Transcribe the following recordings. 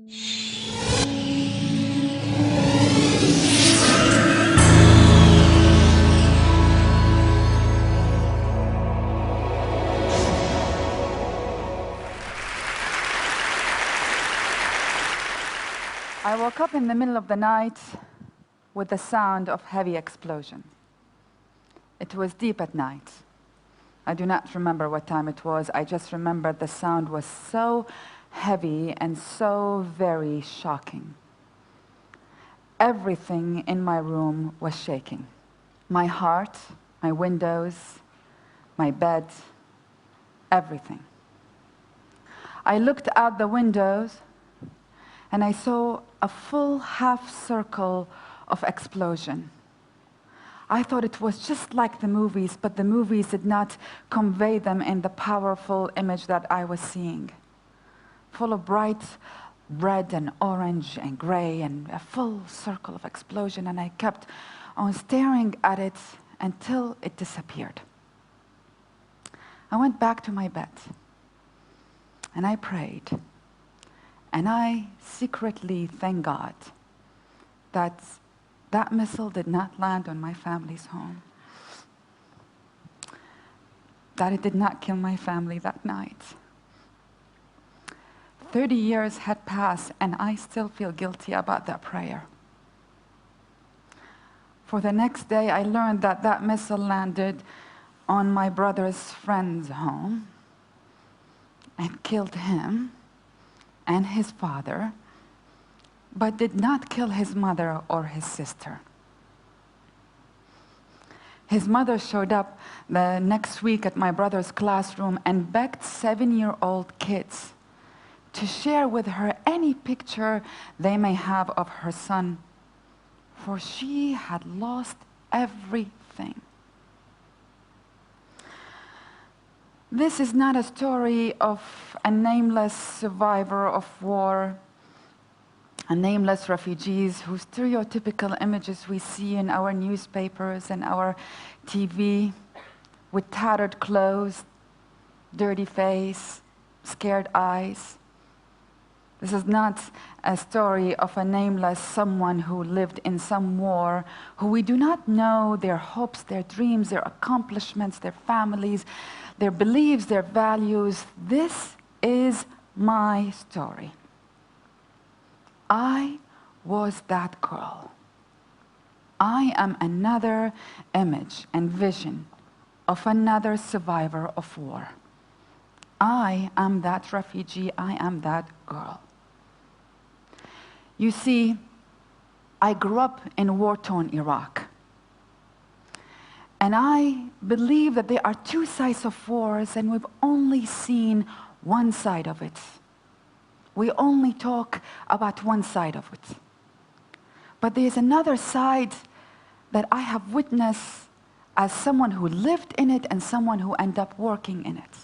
I woke up in the middle of the night with the sound of heavy explosion. It was deep at night. I do not remember what time it was. I just remember the sound was so heavy and so very shocking. Everything in my room was shaking. My heart, my windows, my bed, everything. I looked out the windows and I saw a full half circle of explosion. I thought it was just like the movies, but the movies did not convey them in the powerful image that I was seeing. Full of bright red and orange and gray and a full circle of explosion, and I kept on staring at it until it disappeared. I went back to my bed and I prayed. And I secretly thank God that that missile did not land on my family's home, that it did not kill my family that night. 30 years had passed, and I still feel guilty about that prayer. For the next day, I learned that that missile landed on my brother's friend's home and killed him and his father, but did not kill his mother or his sister. His mother showed up the next week at my brother's classroom and begged 7-year-old kids to share with her any picture they may have of her son, for she had lost everything. This is not a story of a nameless survivor of war, a nameless refugees whose stereotypical images we see in our newspapers and our TV, with tattered clothes, dirty face, scared eyes. This is not a story of a nameless someone who lived in some war, who we do not know their hopes, their dreams, their accomplishments, their families, their beliefs, their values. This is my story. I was that girl. I am another image and vision of another survivor of war. I am that refugee. I am that girl. You see, I grew up in war-torn Iraq. And I believe that there are two sides of wars, and we've only seen one side of it. We only talk about one side of it. But there's another side that I have witnessed as someone who lived in it and someone who ended up working in it.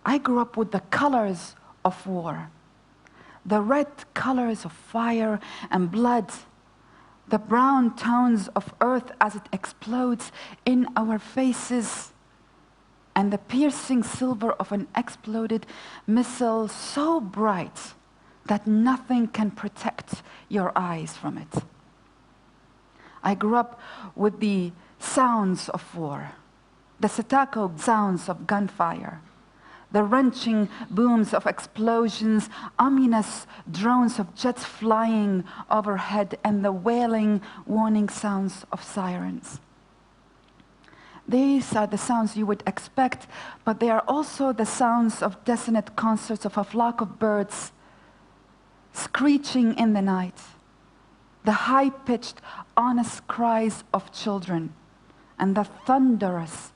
I grew up with the colors of war, the red colors of fire and blood, the brown tones of earth as it explodes in our faces, and the piercing silver of an exploded missile so bright that nothing can protect your eyes from it. I grew up with the sounds of war, the staccato sounds of gunfire, the wrenching booms of explosions, ominous drones of jets flying overhead, and the wailing warning sounds of sirens. These are the sounds you would expect, but they are also the sounds of dissonant concerts of a flock of birds screeching in the night, the high-pitched, honest cries of children, and the thunderous,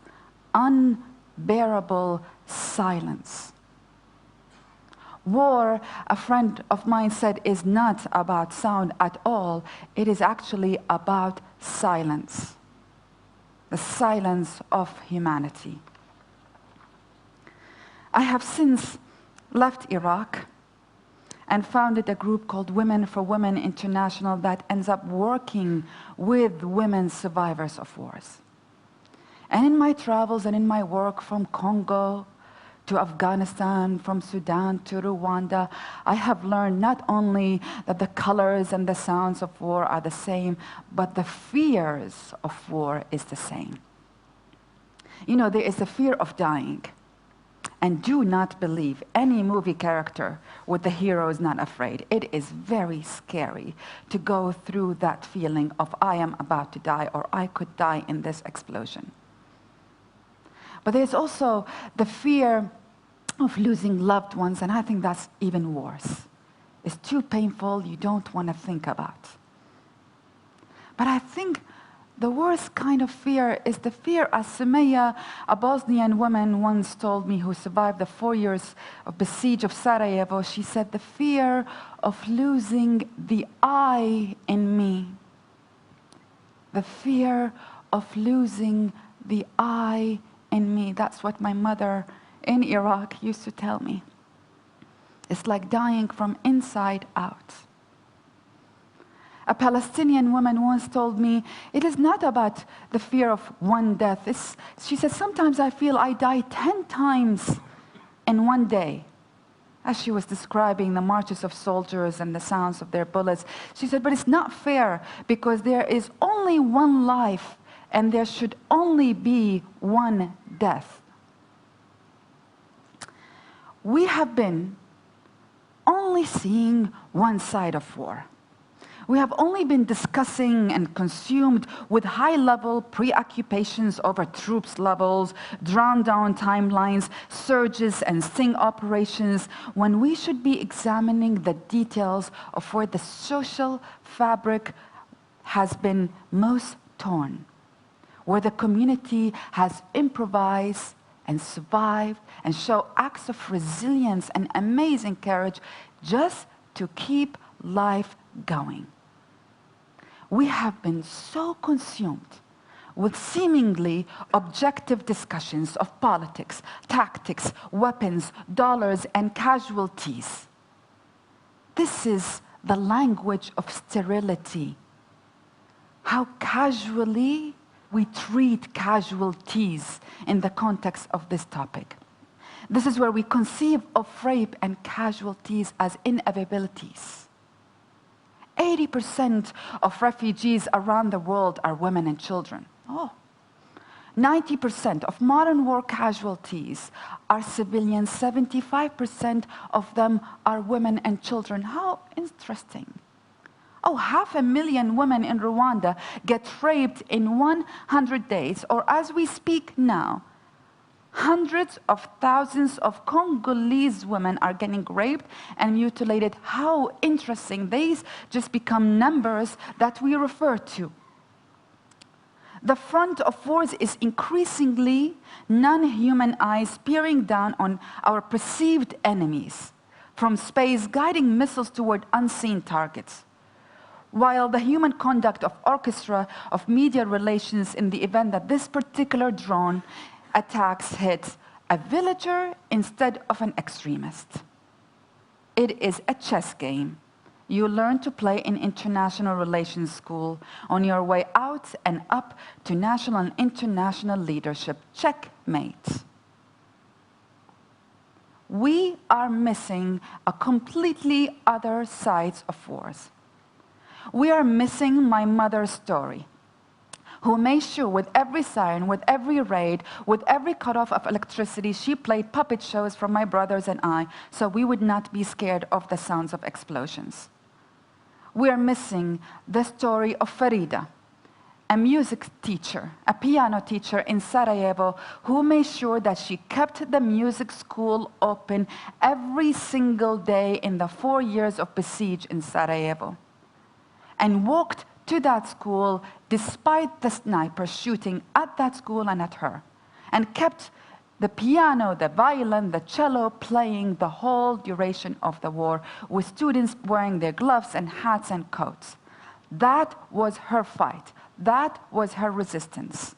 unbearable silence. War, a friend of mine said, is not about sound at all. It is actually about silence. The silence of humanity. I have since left Iraq and founded a group called Women for Women International that ends up working with women survivors of wars. And in my travels and in my work from Congo to Afghanistan, from Sudan to Rwanda, I have learned not only that the colors and the sounds of war are the same, but the fears of war is the same. You know, there is a fear of dying. And do not believe any movie character with the hero is not afraid. It is very scary to go through that feeling of I am about to die or I could die in this explosion. But there's also the fear of losing loved ones, and I think that's even worse. It's too painful, you don't want to think about. But I think the worst kind of fear is the fear, as Sumaya, a Bosnian woman, once told me, who survived the 4 years of the siege of Sarajevo. She said, the fear of losing the I in me. The fear of losing the I in me. That's what my mother in Iraq used to tell me. It's like dying from inside out. A Palestinian woman once told me, it is not about the fear of one death. She said, sometimes I feel I die 10 times in one day. As she was describing the marches of soldiers and the sounds of their bullets, she said, but it's not fair because there is only one life and there should only be one death. We have been only seeing one side of war. We have only been discussing and consumed with high-level preoccupations over troops levels, drawn-down timelines, surges and sting operations, when we should be examining the details of where the social fabric has been most torn, where the community has improvised and survived and show acts of resilience and amazing courage just to keep life going. We have been so consumed with seemingly objective discussions of politics, tactics, weapons, dollars, and casualties. This is the language of sterility. How casually we treat casualties in the context of this topic. This is where we conceive of rape and casualties as inevitabilities. 80% of refugees around the world are women and children. 90% of modern war casualties are civilians. 75% of them are women and children. How interesting. 500,000 women in Rwanda get raped in 100 days, or as we speak now, hundreds of thousands of Congolese women are getting raped and mutilated. How interesting. These just become numbers that we refer to. The front of wars is increasingly non-human eyes peering down on our perceived enemies, from space guiding missiles toward unseen targets. While the human conduct of orchestra of media relations in the event that this particular drone attacks hit a villager instead of an extremist. It is a chess game you learn to play in international relations school on your way out and up to national and international leadership. Checkmate. We are missing a completely other side of wars. We are missing my mother's story, who made sure with every siren, with every raid, with every cutoff of electricity, she played puppet shows for my brothers and I, so we would not be scared of the sounds of explosions. We are missing the story of Farida, a music teacher, a piano teacher in Sarajevo, who made sure that she kept the music school open every single day in the 4 years of besiege in Sarajevo, and walked to that school despite the sniper shooting at that school and at her, and kept the piano, the violin, the cello playing the whole duration of the war, with students wearing their gloves and hats and coats. That was her fight. That was her resistance.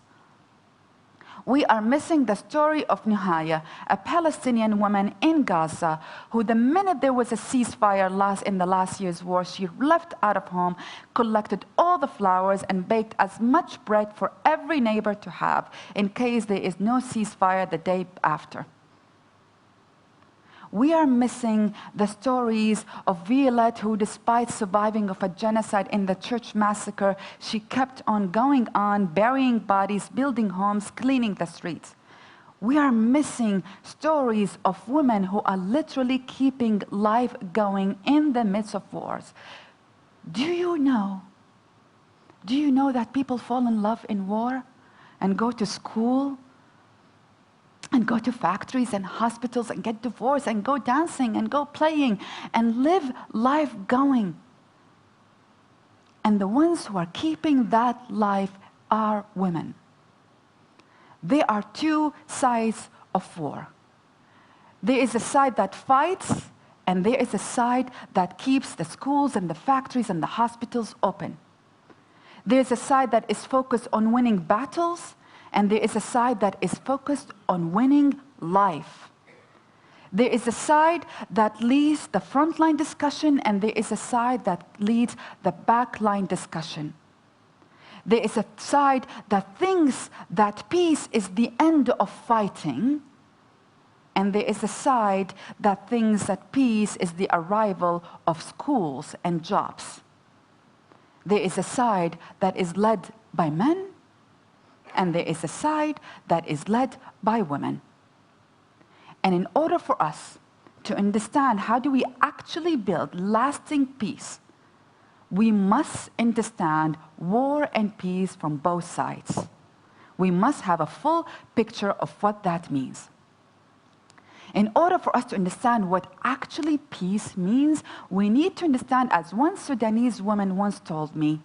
We are missing the story of Nuhaya, a Palestinian woman in Gaza, who the minute there was a ceasefire in the last year's war, she left out of home, collected all the flowers, and baked as much bread for every neighbor to have in case there is no ceasefire the day after. We are missing the stories of Violet, who, despite surviving of a genocide in the church massacre, she kept on going on, burying bodies, building homes, cleaning the streets. We are missing stories of women who are literally keeping life going in the midst of wars. Do you know that people fall in love in war and go to school and go to factories and hospitals and get divorced and go dancing and go playing and live life going? And the ones who are keeping that life are women. There are two sides of war. There is a side that fights, and there is a side that keeps the schools and the factories and the hospitals open. There's a side that is focused on winning battles, and there is a side that is focused on winning life. There is a side that leads the frontline discussion, and there is a side that leads the backline discussion. There is a side that thinks that peace is the end of fighting, and there is a side that thinks that peace is the arrival of schools and jobs. There is a side that is led by men, and there is a side that is led by women. And in order for us to understand how do we actually build lasting peace, we must understand war and peace from both sides. We must have a full picture of what that means. In order for us to understand what actually peace means, we need to understand, as one Sudanese woman once told me,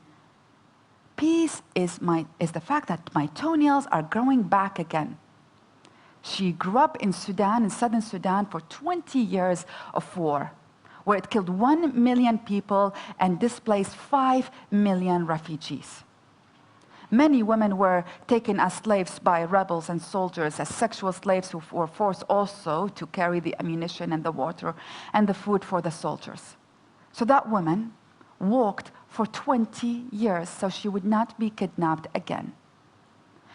peace is the fact that my toenails are growing back again. She grew up in Sudan, in southern Sudan, for 20 years of war, where it killed 1 million people and displaced 5 million refugees. Many women were taken as slaves by rebels and soldiers, as sexual slaves who were forced also to carry the ammunition and the water and the food for the soldiers. So that woman walked for 20 years so she would not be kidnapped again.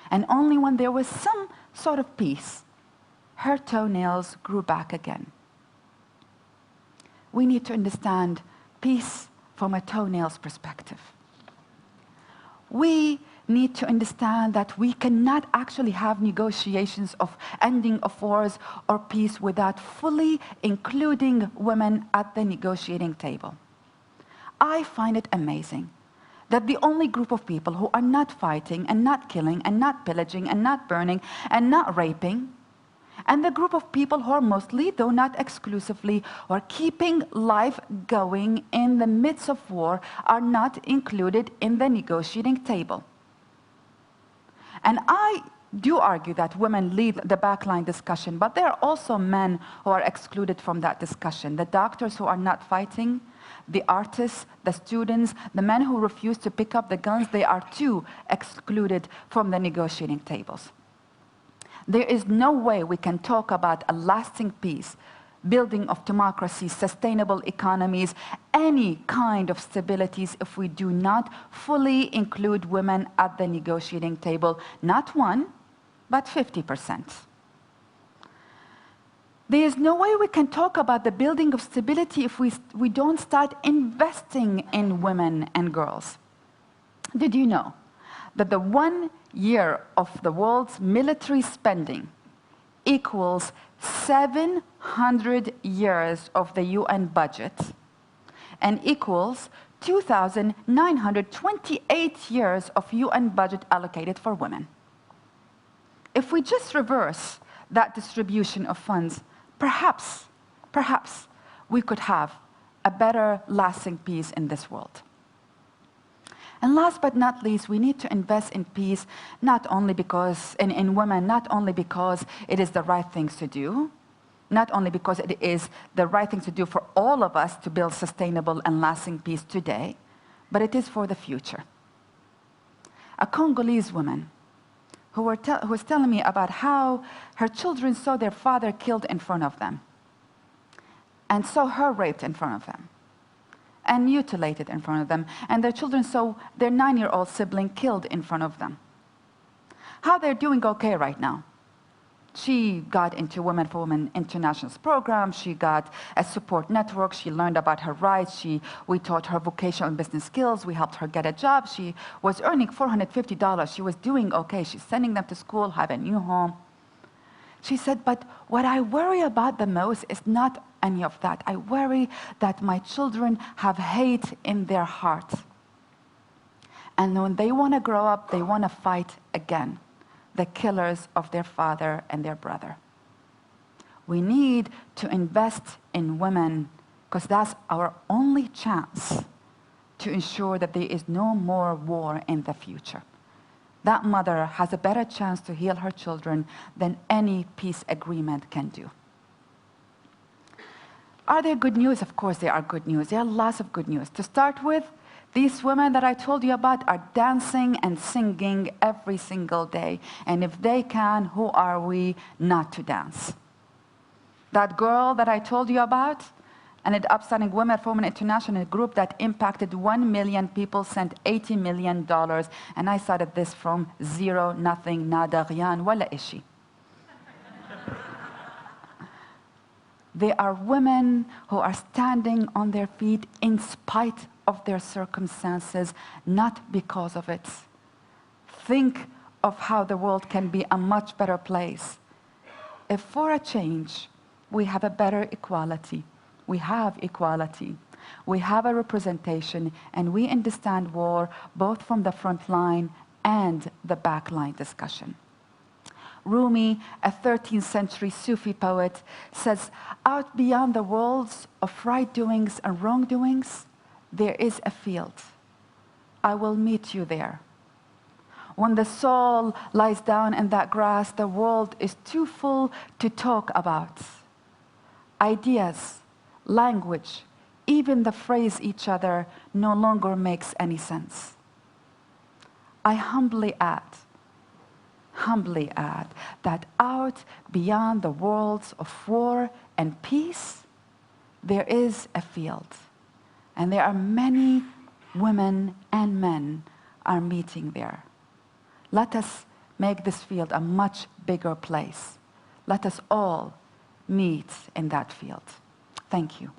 And only when there was some sort of peace, her toenails grew back again. We need to understand peace from a toenails perspective. We need to understand that we cannot actually have negotiations of ending of wars or peace without fully including women at the negotiating table. I find it amazing that the only group of people who are not fighting and not killing and not pillaging and not burning and not raping, and the group of people who are mostly, though not exclusively, are keeping life going in the midst of war, are not included in the negotiating table. And I do argue that women lead the backline discussion, but there are also men who are excluded from that discussion. The doctors who are not fighting, the artists, the students, the men who refuse to pick up the guns, they are too excluded from the negotiating tables. There is no way we can talk about a lasting peace, building of democracy, sustainable economies, any kind of stabilities if we do not fully include women at the negotiating table, not 1, but 50%. There is no way we can talk about the building of stability if we don't start investing in women and girls. Did you know that the 1 year of the world's military spending equals 700 years of the UN budget and equals 2,928 years of UN budget allocated for women? If we just reverse that distribution of funds, perhaps we could have a better lasting peace in this world. And last but not least, we need to invest in peace not only because, in women, not only because it is the right things to do, not only because it is the right thing to do for all of us to build sustainable and lasting peace today, but it is for the future. A Congolese woman who was telling me about how her children saw their father killed in front of them, and saw her raped in front of them, and mutilated in front of them, and their children saw their 9-year-old sibling killed in front of them. How they're doing okay right now. She got into Women for Women International's program. She got a support network. She learned about her rights. We taught her vocational and business skills. We helped her get a job. She was earning $450. She was doing okay. She's sending them to school, have a new home. She said, but what I worry about the most is not any of that. I worry that my children have hate in their heart. And when they want to grow up, they want to fight again. The killers of their father and their brother. We need to invest in women because that's our only chance to ensure that there is no more war in the future. That mother has a better chance to heal her children than any peace agreement can do. Are there good news? Of course there are good news. There are lots of good news. To start with, these women that I told you about are dancing and singing every single day. And if they can, who are we not to dance? That girl that I told you about, an upstanding Women for Women International group that impacted 1 million people, sent $80 million. And I started this from zero, nothing, nada, rien, wala ishi. They are women who are standing on their feet in spite of their circumstances, not because of it. Think of how the world can be a much better place if, for a change, we have a better equality. We have equality. We have a representation, and we understand war both from the front line and the back line discussion. Rumi, a 13th century Sufi poet, says, out beyond the worlds of right doings and wrongdoings, there is a field. I will meet you there. When the soul lies down in that grass, the world is too full to talk about. Ideas, language, even the phrase each other no longer makes any sense. I humbly add that out beyond the worlds of war and peace, there is a field. And there are many women and men are meeting there. Let us make this field a much bigger place. Let us all meet in that field. Thank you.